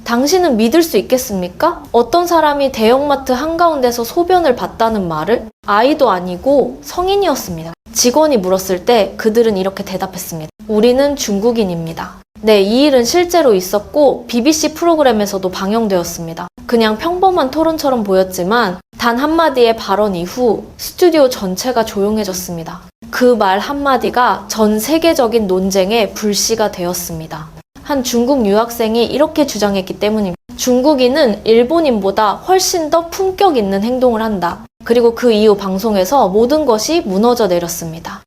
당신은 믿을 수 있겠습니까? 어떤 사람이 대형마트 한가운데서 소변을 봤다는 말을? 아이도 아니고 성인이었습니다. 직원이 물었을 때 그들은 이렇게 대답했습니다. 우리는 중국인입니다. 네, 이 일은 실제로 있었고 BBC 프로그램에서도 방영되었습니다. 그냥 평범한 토론처럼 보였지만 단 한마디의 발언 이후 스튜디오 전체가 조용해졌습니다. 그 말 한마디가 전 세계적인 논쟁의 불씨가 되었습니다. 한 중국 유학생이 이렇게 주장했기 때문입니다. 중국인은 일본인보다 훨씬 더 품격 있는 행동을 한다. 그리고 그 이후 방송에서 모든 것이 무너져 내렸습니다.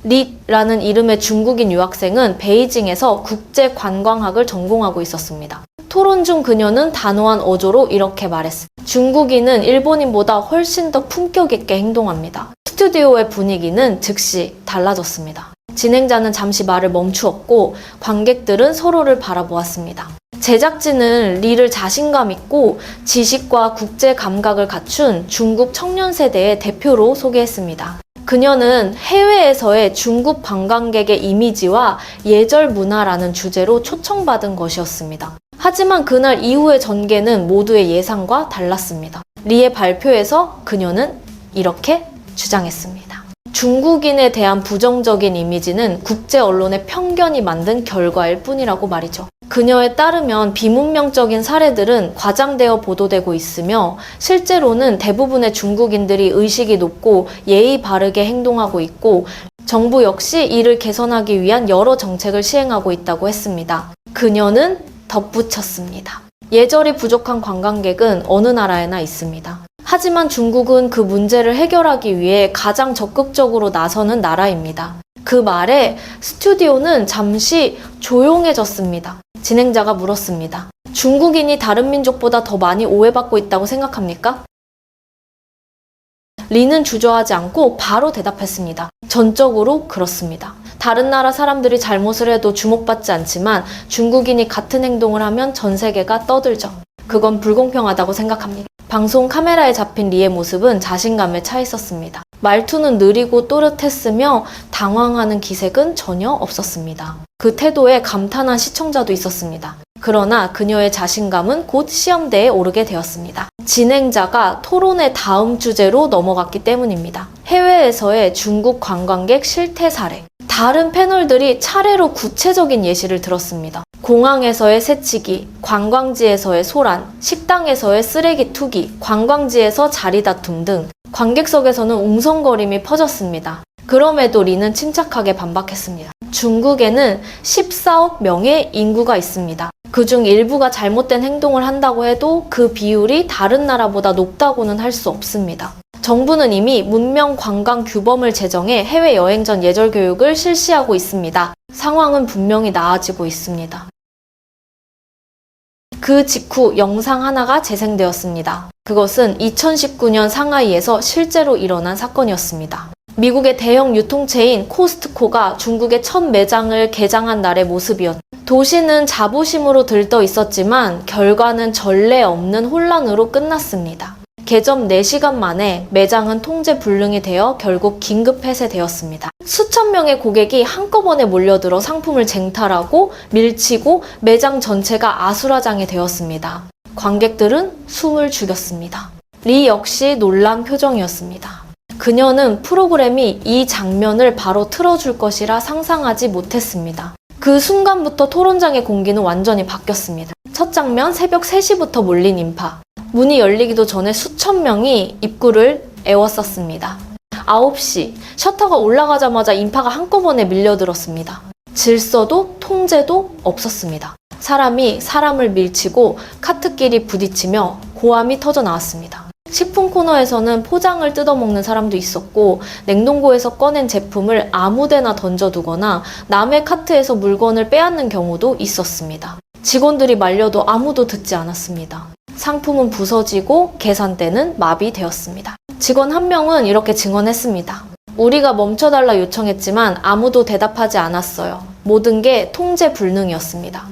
리라는 이름의 중국인 유학생은 베이징에서 국제관광학을 전공하고 있었습니다. 토론 중 그녀는 단호한 어조로 이렇게 말했습니다. 중국인은 일본인보다 훨씬 더 품격 있게 행동합니다. 스튜디오의 분위기는 즉시 달라졌습니다. 진행자는 잠시 말을 멈추었고 관객들은 서로를 바라보았습니다. 제작진은 리를 자신감 있고 지식과 국제 감각을 갖춘 중국 청년 세대의 대표로 소개했습니다. 그녀는 해외에서의 중국 관광객의 이미지와 예절 문화라는 주제로 초청받은 것이었습니다. 하지만 그날 이후의 전개는 모두의 예상과 달랐습니다. 리의 발표에서 그녀는 이렇게 주장했습니다. 중국인에 대한 부정적인 이미지는 국제 언론의 편견이 만든 결과일 뿐이라고 말이죠. 그녀에 따르면 비문명적인 사례들은 과장되어 보도되고 있으며 실제로는 대부분의 중국인들이 의식이 높고 예의 바르게 행동하고 있고 정부 역시 이를 개선하기 위한 여러 정책을 시행하고 있다고 했습니다. 그녀는 덧붙였습니다. 예절이 부족한 관광객은 어느 나라에나 있습니다. 하지만 중국은 그 문제를 해결하기 위해 가장 적극적으로 나서는 나라입니다. 그 말에 스튜디오는 잠시 조용해졌습니다. 진행자가 물었습니다. 중국인이 다른 민족보다 더 많이 오해받고 있다고 생각합니까? 리는 주저하지 않고 바로 대답했습니다. 전적으로 그렇습니다. 다른 나라 사람들이 잘못을 해도 주목받지 않지만 중국인이 같은 행동을 하면 전 세계가 떠들죠. 그건 불공평하다고 생각합니다. 방송 카메라에 잡힌 리의 모습은 자신감에 차 있었습니다. 말투는 느리고 또렷했으며 당황하는 기색은 전혀 없었습니다. 그 태도에 감탄한 시청자도 있었습니다. 그러나 그녀의 자신감은 곧 시험대에 오르게 되었습니다. 진행자가 토론의 다음 주제로 넘어갔기 때문입니다. 해외에서의 중국 관광객 실태 사례. 다른 패널들이 차례로 구체적인 예시를 들었습니다. 공항에서의 새치기, 관광지에서의 소란, 식당에서의 쓰레기 투기, 관광지에서 자리 다툼 등 관객석에서는 웅성거림이 퍼졌습니다. 그럼에도 리는 침착하게 반박했습니다. 중국에는 14억 명의 인구가 있습니다. 그중 일부가 잘못된 행동을 한다고 해도 그 비율이 다른 나라보다 높다고는 할 수 없습니다. 정부는 이미 문명 관광 규범을 제정해 해외여행 전 예절 교육을 실시하고 있습니다. 상황은 분명히 나아지고 있습니다. 그 직후 영상 하나가 재생되었습니다. 그것은 2019년 상하이에서 실제로 일어난 사건이었습니다. 미국의 대형 유통체인 코스트코가 중국의 첫 매장을 개장한 날의 모습이었습니다. 도시는 자부심으로 들떠 있었지만 결과는 전례 없는 혼란으로 끝났습니다. 개점 4시간 만에 매장은 통제 불능이 되어 결국 긴급 폐쇄되었습니다. 수천 명의 고객이 한꺼번에 몰려들어 상품을 쟁탈하고 밀치고 매장 전체가 아수라장이 되었습니다. 관객들은 숨을 죽였습니다. 리 역시 놀란 표정이었습니다. 그녀는 프로그램이 이 장면을 바로 틀어줄 것이라 상상하지 못했습니다. 그 순간부터 토론장의 공기는 완전히 바뀌었습니다. 첫 장면 새벽 3시부터 몰린 인파. 문이 열리기도 전에 수천 명이 입구를 에워쌌습니다. 9시, 셔터가 올라가자마자 인파가 한꺼번에 밀려들었습니다. 질서도 통제도 없었습니다. 사람이 사람을 밀치고 카트끼리 부딪히며 고함이 터져 나왔습니다. 식품 코너에서는 포장을 뜯어먹는 사람도 있었고 냉동고에서 꺼낸 제품을 아무데나 던져두거나 남의 카트에서 물건을 빼앗는 경우도 있었습니다. 직원들이 말려도 아무도 듣지 않았습니다. 상품은 부서지고 계산대는 마비되었습니다. 직원 한 명은 이렇게 증언했습니다. 우리가 멈춰달라 요청했지만 아무도 대답하지 않았어요. 모든 게 통제 불능이었습니다.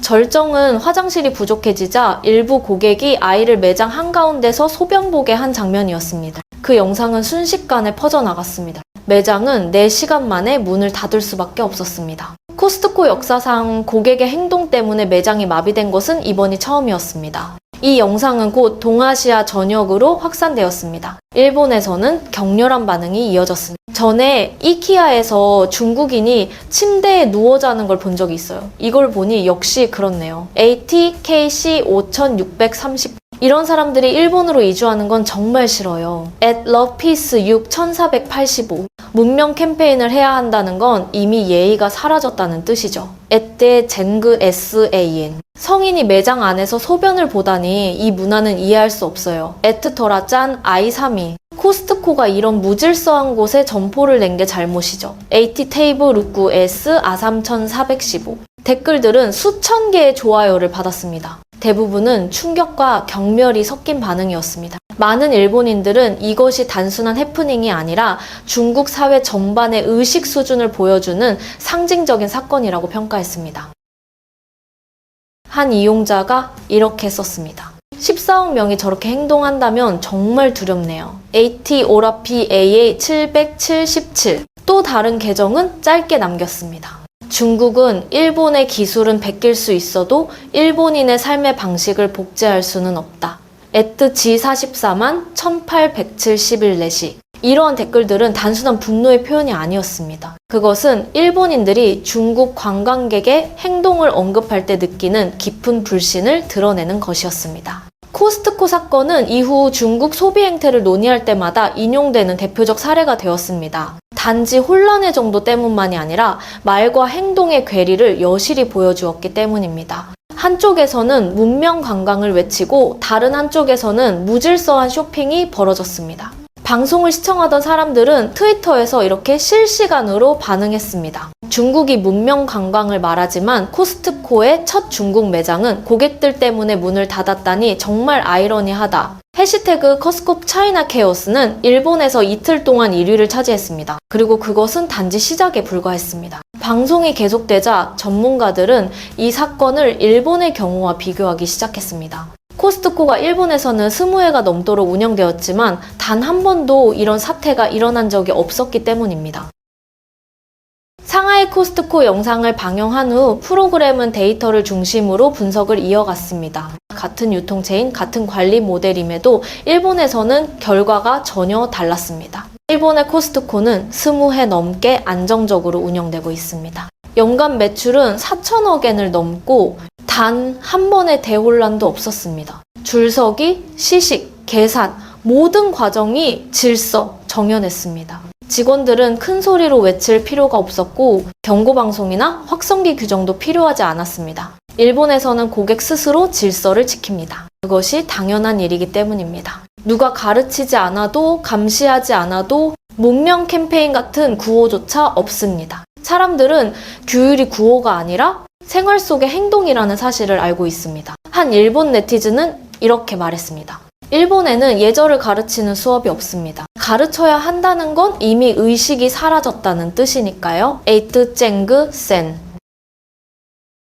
절정은 화장실이 부족해지자 일부 고객이 아이를 매장 한가운데서 소변 보게 한 장면이었습니다. 그 영상은 순식간에 퍼져나갔습니다. 매장은 4시간 만에 문을 닫을 수밖에 없었습니다. 코스트코 역사상 고객의 행동 때문에 매장이 마비된 것은 이번이 처음이었습니다. 이 영상은 곧 동아시아 전역으로 확산되었습니다. 일본에서는 격렬한 반응이 이어졌습니다. 전에 이키아에서 중국인이 침대에 누워 자는 걸 본 적이 있어요. 이걸 보니 역시 그렇네요. ATKC 5630 이런 사람들이 일본으로 이주하는 건 정말 싫어요. at love peace 6485 문명 캠페인을 해야 한다는 건 이미 예의가 사라졌다는 뜻이죠. at 젠그 san 성인이 매장 안에서 소변을 보다니 이 문화는 이해할 수 없어요. 에트터라 짠 i32 코스트코가 이런 무질서한 곳에 점포를 낸 게 잘못이죠. at 테이블 루쿠 s a3415 댓글들은 수천 개의 좋아요를 받았습니다. 대부분은 충격과 경멸이 섞인 반응이었습니다. 많은 일본인들은 이것이 단순한 해프닝이 아니라 중국 사회 전반의 의식 수준을 보여주는 상징적인 사건이라고 평가했습니다. 한 이용자가 이렇게 썼습니다. 14억 명이 저렇게 행동한다면 정말 두렵네요. AT 오라피 AA 777 또 다른 계정은 짧게 남겼습니다. 중국은 일본의 기술은 베낄 수 있어도 일본인의 삶의 방식을 복제할 수는 없다. G44만 1871레시 이러한 댓글들은 단순한 분노의 표현이 아니었습니다. 그것은 일본인들이 중국 관광객의 행동을 언급할 때 느끼는 깊은 불신을 드러내는 것이었습니다. 코스트코 사건은 이후 중국 소비 행태를 논의할 때마다 인용되는 대표적 사례가 되었습니다. 단지 혼란의 정도 때문만이 아니라 말과 행동의 괴리를 여실히 보여주었기 때문입니다. 한쪽에서는 문명 관광을 외치고 다른 한쪽에서는 무질서한 쇼핑이 벌어졌습니다. 방송을 시청하던 사람들은 트위터에서 이렇게 실시간으로 반응했습니다. 중국이 문명 관광을 말하지만 코스트코의 첫 중국 매장은 고객들 때문에 문을 닫았다니 정말 아이러니하다. 해시태그 커스코 차이나 케오스는 일본에서 이틀 동안 1위를 차지했습니다. 그리고 그것은 단지 시작에 불과했습니다. 방송이 계속되자 전문가들은 이 사건을 일본의 경우와 비교하기 시작했습니다. 코스트코가 일본에서는 20회가 넘도록 운영되었지만 단 한 번도 이런 사태가 일어난 적이 없었기 때문입니다. 상하이 코스트코 영상을 방영한 후 프로그램은 데이터를 중심으로 분석을 이어갔습니다. 같은 유통체인, 같은 관리 모델임에도 일본에서는 결과가 전혀 달랐습니다. 일본의 코스트코는 20회 넘게 안정적으로 운영되고 있습니다. 연간 매출은 4천억 엔을 넘고 단 한 번의 대혼란도 없었습니다. 줄서기, 시식, 계산 모든 과정이 질서, 정연했습니다. 직원들은 큰 소리로 외칠 필요가 없었고 경고방송이나 확성기 규정도 필요하지 않았습니다. 일본에서는 고객 스스로 질서를 지킵니다. 그것이 당연한 일이기 때문입니다. 누가 가르치지 않아도 감시하지 않아도 문명 캠페인 같은 구호조차 없습니다. 사람들은 규율이 구호가 아니라 생활 속의 행동이라는 사실을 알고 있습니다. 한 일본 네티즌은 이렇게 말했습니다. 일본에는 예절을 가르치는 수업이 없습니다. 가르쳐야 한다는 건 이미 의식이 사라졌다는 뜻이니까요. 에이트 쨍그 센.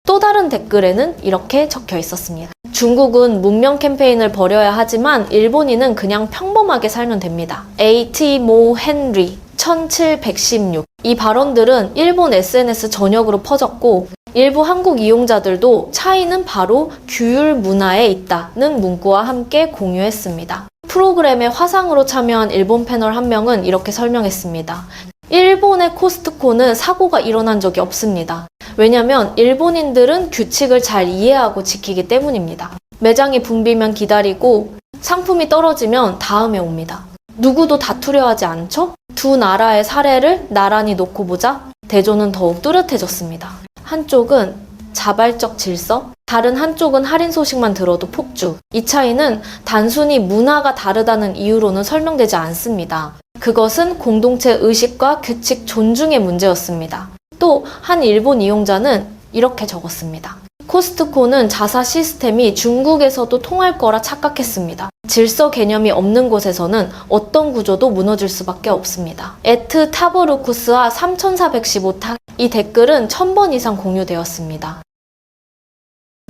또 다른 댓글에는 이렇게 적혀 있었습니다. 중국은 문명 캠페인을 벌여야 하지만 일본인은 그냥 평범하게 살면 됩니다. AT 모 헨리 1716. 이 발언들은 일본 SNS 전역으로 퍼졌고 일부 한국 이용자들도 차이는 바로 규율 문화에 있다는 문구와 함께 공유했습니다. 프로그램에 화상으로 참여한 일본 패널 한 명은 이렇게 설명했습니다. 일본의 코스트코는 사고가 일어난 적이 없습니다. 왜냐면 일본인들은 규칙을 잘 이해하고 지키기 때문입니다. 매장이 붐비면 기다리고 상품이 떨어지면 다음에 옵니다. 누구도 다투려 하지 않죠? 두 나라의 사례를 나란히 놓고 보자 대조는 더욱 뚜렷해졌습니다. 한쪽은 자발적 질서, 다른 한쪽은 할인 소식만 들어도 폭주. 이 차이는 단순히 문화가 다르다는 이유로는 설명되지 않습니다. 그것은 공동체 의식과 규칙 존중의 문제였습니다. 또 한 일본 이용자는 이렇게 적었습니다. 코스트코는 자사 시스템이 중국에서도 통할 거라 착각했습니다. 질서 개념이 없는 곳에서는 어떤 구조도 무너질 수밖에 없습니다. 에트 타버루쿠스와 3415타 이 댓글은 1000번 이상 공유되었습니다.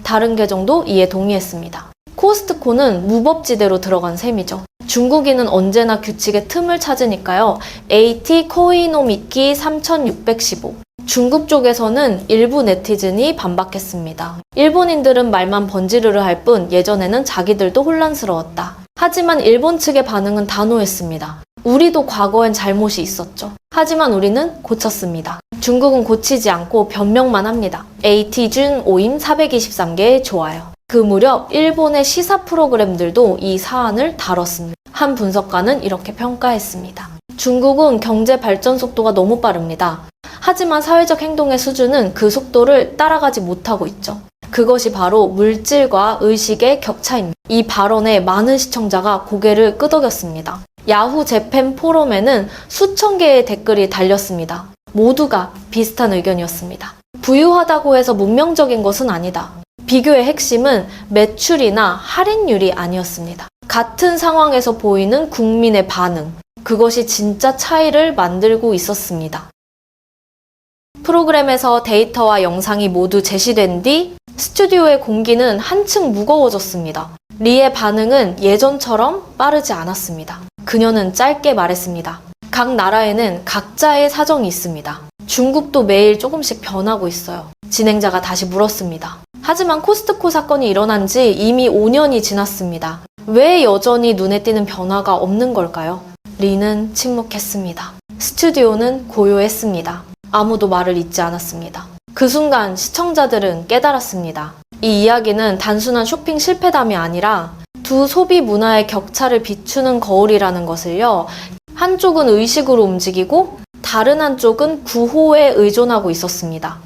다른 계정도 이에 동의했습니다. 코스트코는 무법지대로 들어간 셈이죠. 중국인은 언제나 규칙의 틈을 찾으니까요. AT 코이노미키 3615. 중국 쪽에서는 일부 네티즌이 반박했습니다. 일본인들은 말만 번지르르 할 뿐 예전에는 자기들도 혼란스러웠다. 하지만 일본 측의 반응은 단호했습니다. 우리도 과거엔 잘못이 있었죠. 하지만 우리는 고쳤습니다. 중국은 고치지 않고 변명만 합니다. AT준 오임 423개의 좋아요. 그 무렵 일본의 시사 프로그램들도 이 사안을 다뤘습니다. 한 분석가는 이렇게 평가했습니다. 중국은 경제 발전 속도가 너무 빠릅니다. 하지만 사회적 행동의 수준은 그 속도를 따라가지 못하고 있죠. 그것이 바로 물질과 의식의 격차입니다. 이 발언에 많은 시청자가 고개를 끄덕였습니다. 야후 재팬 포럼에는 수천 개의 댓글이 달렸습니다. 모두가 비슷한 의견이었습니다. 부유하다고 해서 문명적인 것은 아니다. 비교의 핵심은 매출이나 할인율이 아니었습니다. 같은 상황에서 보이는 국민의 반응, 그것이 진짜 차이를 만들고 있었습니다. 프로그램에서 데이터와 영상이 모두 제시된 뒤 스튜디오의 공기는 한층 무거워졌습니다. 리의 반응은 예전처럼 빠르지 않았습니다. 그녀는 짧게 말했습니다. 각 나라에는 각자의 사정이 있습니다. 중국도 매일 조금씩 변하고 있어요. 진행자가 다시 물었습니다. 하지만 코스트코 사건이 일어난 지 이미 5년이 지났습니다. 왜 여전히 눈에 띄는 변화가 없는 걸까요? 리는 침묵했습니다. 스튜디오는 고요했습니다. 아무도 말을 잇지 않았습니다. 그 순간 시청자들은 깨달았습니다. 이 이야기는 단순한 쇼핑 실패담이 아니라 두 소비 문화의 격차를 비추는 거울이라는 것을요. 한쪽은 의식으로 움직이고 다른 한쪽은 구호에 의존하고 있었습니다.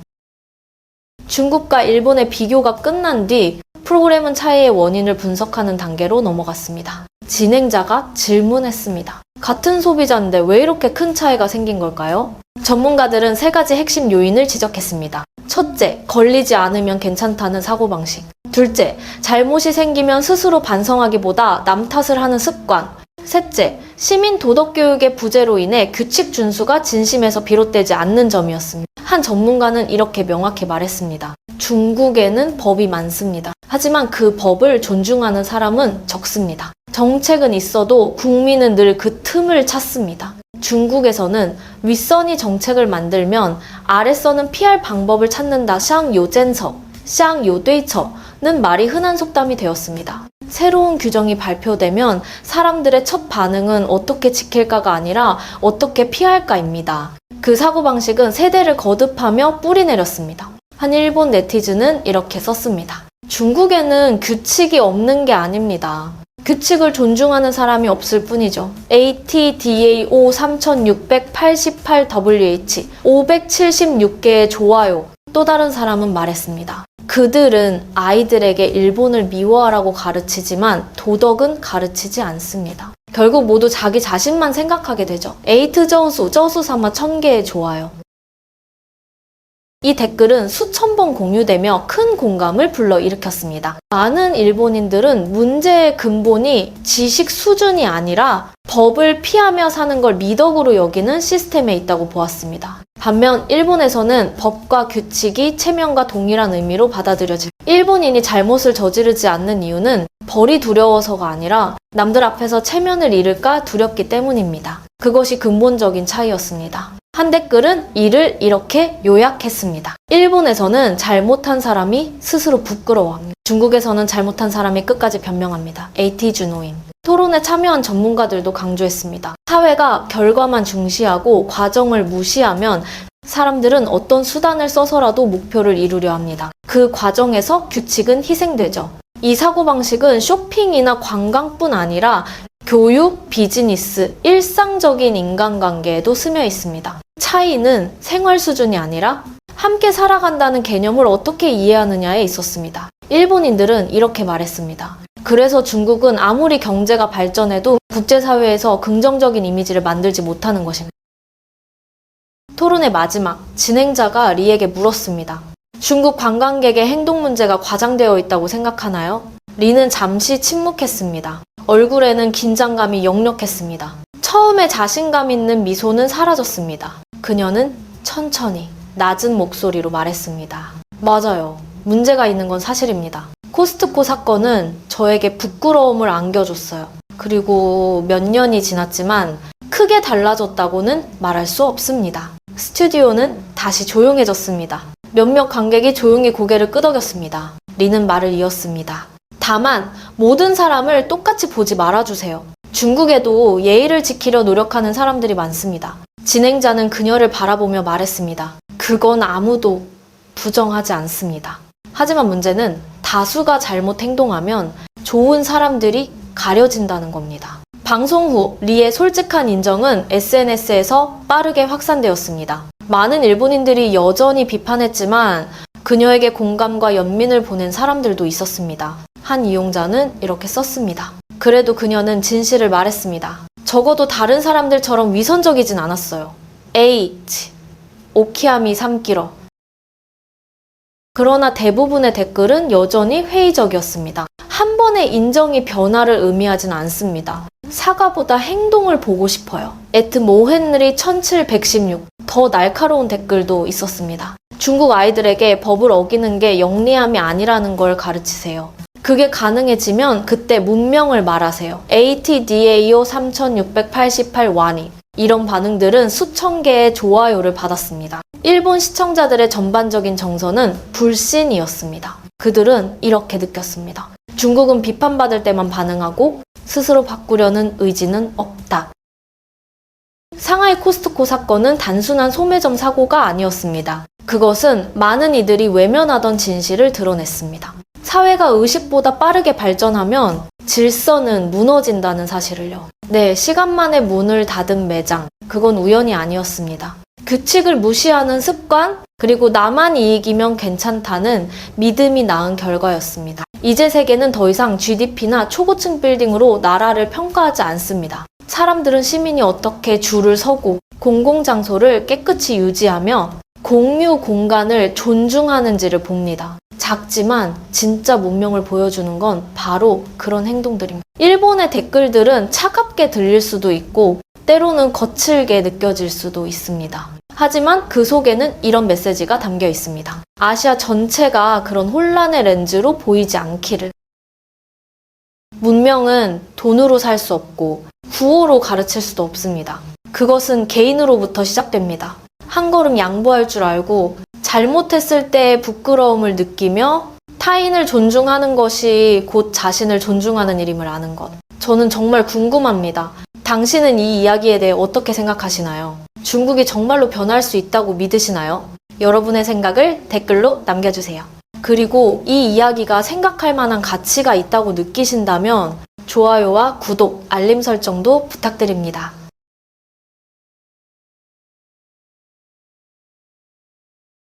중국과 일본의 비교가 끝난 뒤 프로그램은 차이의 원인을 분석하는 단계로 넘어갔습니다. 진행자가 질문했습니다. 같은 소비자인데 왜 이렇게 큰 차이가 생긴 걸까요? 전문가들은 세 가지 핵심 요인을 지적했습니다. 첫째, 걸리지 않으면 괜찮다는 사고방식. 둘째, 잘못이 생기면 스스로 반성하기보다 남 탓을 하는 습관. 셋째, 시민 도덕교육의 부재로 인해 규칙 준수가 진심에서 비롯되지 않는 점이었습니다. 한 전문가는 이렇게 명확히 말했습니다. 중국에는 법이 많습니다. 하지만 그 법을 존중하는 사람은 적습니다. 정책은 있어도 국민은 늘 그 틈을 찾습니다. 중국에서는 윗선이 정책을 만들면 아랫선은 피할 방법을 찾는다. 샹요젠처, 샹요되이처는 말이 흔한 속담이 되었습니다. 새로운 규정이 발표되면 사람들의 첫 반응은 어떻게 지킬까가 아니라 어떻게 피할까입니다. 그 사고방식은 세대를 거듭하며 뿌리내렸습니다. 한 일본 네티즌은 이렇게 썼습니다. 중국에는 규칙이 없는 게 아닙니다. 규칙을 존중하는 사람이 없을 뿐이죠. ATDAO 3688WH 576개의 좋아요. 또 다른 사람은 말했습니다. 그들은 아이들에게 일본을 미워하라고 가르치지만 도덕은 가르치지 않습니다. 결국 모두 자기 자신만 생각하게 되죠. 에이트 저수 1000개의 좋아요. 이 댓글은 수천 번 공유되며 큰 공감을 불러일으켰습니다. 많은 일본인들은 문제의 근본이 지식 수준이 아니라 법을 피하며 사는 걸 미덕으로 여기는 시스템에 있다고 보았습니다. 반면 일본에서는 법과 규칙이 체면과 동일한 의미로 받아들여집니다. 일본인이 잘못을 저지르지 않는 이유는 벌이 두려워서가 아니라 남들 앞에서 체면을 잃을까 두렵기 때문입니다. 그것이 근본적인 차이였습니다. 한 댓글은 이를 이렇게 요약했습니다. 일본에서는 잘못한 사람이 스스로 부끄러워합니다. 중국에서는 잘못한 사람이 끝까지 변명합니다. AT 준호임. 토론에 참여한 전문가들도 강조했습니다. 사회가 결과만 중시하고 과정을 무시하면 사람들은 어떤 수단을 써서라도 목표를 이루려 합니다. 그 과정에서 규칙은 희생되죠. 이 사고방식은 쇼핑이나 관광뿐 아니라 교육, 비즈니스, 일상적인 인간관계에도 스며 있습니다. 차이는 생활 수준이 아니라 함께 살아간다는 개념을 어떻게 이해하느냐에 있었습니다. 일본인들은 이렇게 말했습니다. 그래서 중국은 아무리 경제가 발전해도 국제사회에서 긍정적인 이미지를 만들지 못하는 것입니다. 토론의 마지막, 진행자가 리에게 물었습니다. 중국 관광객의 행동 문제가 과장되어 있다고 생각하나요? 리는 잠시 침묵했습니다. 얼굴에는 긴장감이 역력했습니다. 처음에 자신감 있는 미소는 사라졌습니다. 그녀는 천천히 낮은 목소리로 말했습니다. 맞아요. 문제가 있는 건 사실입니다. 코스트코 사건은 저에게 부끄러움을 안겨줬어요. 그리고 몇 년이 지났지만 크게 달라졌다고는 말할 수 없습니다. 스튜디오는 다시 조용해졌습니다. 몇몇 관객이 조용히 고개를 끄덕였습니다. 리는 말을 이었습니다. 다만 모든 사람을 똑같이 보지 말아주세요. 중국에도 예의를 지키려 노력하는 사람들이 많습니다. 진행자는 그녀를 바라보며 말했습니다. 그건 아무도 부정하지 않습니다. 하지만 문제는 다수가 잘못 행동하면 좋은 사람들이 가려진다는 겁니다. 방송 후 리의 솔직한 인정은 SNS에서 빠르게 확산되었습니다. 많은 일본인들이 여전히 비판했지만 그녀에게 공감과 연민을 보낸 사람들도 있었습니다. 한 이용자는 이렇게 썼습니다. 그래도 그녀는 진실을 말했습니다. 적어도 다른 사람들처럼 위선적이진 않았어요. H. 오키아미 삼키러. 그러나 대부분의 댓글은 여전히 회의적이었습니다. 한 번의 인정이 변화를 의미하진 않습니다. 사과보다 행동을 보고 싶어요. 모헨리 1716. 더 날카로운 댓글도 있었습니다. 중국 아이들에게 법을 어기는 게 영리함이 아니라는 걸 가르치세요. 그게 가능해지면 그때 문명을 말하세요. ATDAO 3688와니. 이런 반응들은 수천 개의 좋아요를 받았습니다. 일본 시청자들의 전반적인 정서는 불신이었습니다. 그들은 이렇게 느꼈습니다. 중국은 비판받을 때만 반응하고 스스로 바꾸려는 의지는 없다. 상하이 코스트코 사건은 단순한 소매점 사고가 아니었습니다. 그것은 많은 이들이 외면하던 진실을 드러냈습니다. 사회가 의식보다 빠르게 발전하면 질서는 무너진다는 사실을요. 네, 시간만에 문을 닫은 매장. 그건 우연이 아니었습니다. 규칙을 무시하는 습관, 그리고 나만 이익이면 괜찮다는 믿음이 낳은 결과였습니다. 이제 세계는 더 이상 GDP나 초고층 빌딩으로 나라를 평가하지 않습니다. 사람들은 시민이 어떻게 줄을 서고 공공장소를 깨끗이 유지하며 공유 공간을 존중하는지를 봅니다. 작지만 진짜 문명을 보여주는 건 바로 그런 행동들입니다. 일본의 댓글들은 차갑게 들릴 수도 있고 때로는 거칠게 느껴질 수도 있습니다. 하지만 그 속에는 이런 메시지가 담겨 있습니다. 아시아 전체가 그런 혼란의 렌즈로 보이지 않기를. 문명은 돈으로 살 수 없고 구호로 가르칠 수도 없습니다. 그것은 개인으로부터 시작됩니다. 한 걸음 양보할 줄 알고 잘못했을 때의 부끄러움을 느끼며 타인을 존중하는 것이 곧 자신을 존중하는 일임을 아는 것. 저는 정말 궁금합니다. 당신은 이 이야기에 대해 어떻게 생각하시나요? 중국이 정말로 변할 수 있다고 믿으시나요? 여러분의 생각을 댓글로 남겨주세요. 그리고 이 이야기가 생각할 만한 가치가 있다고 느끼신다면 좋아요와 구독, 알림 설정도 부탁드립니다.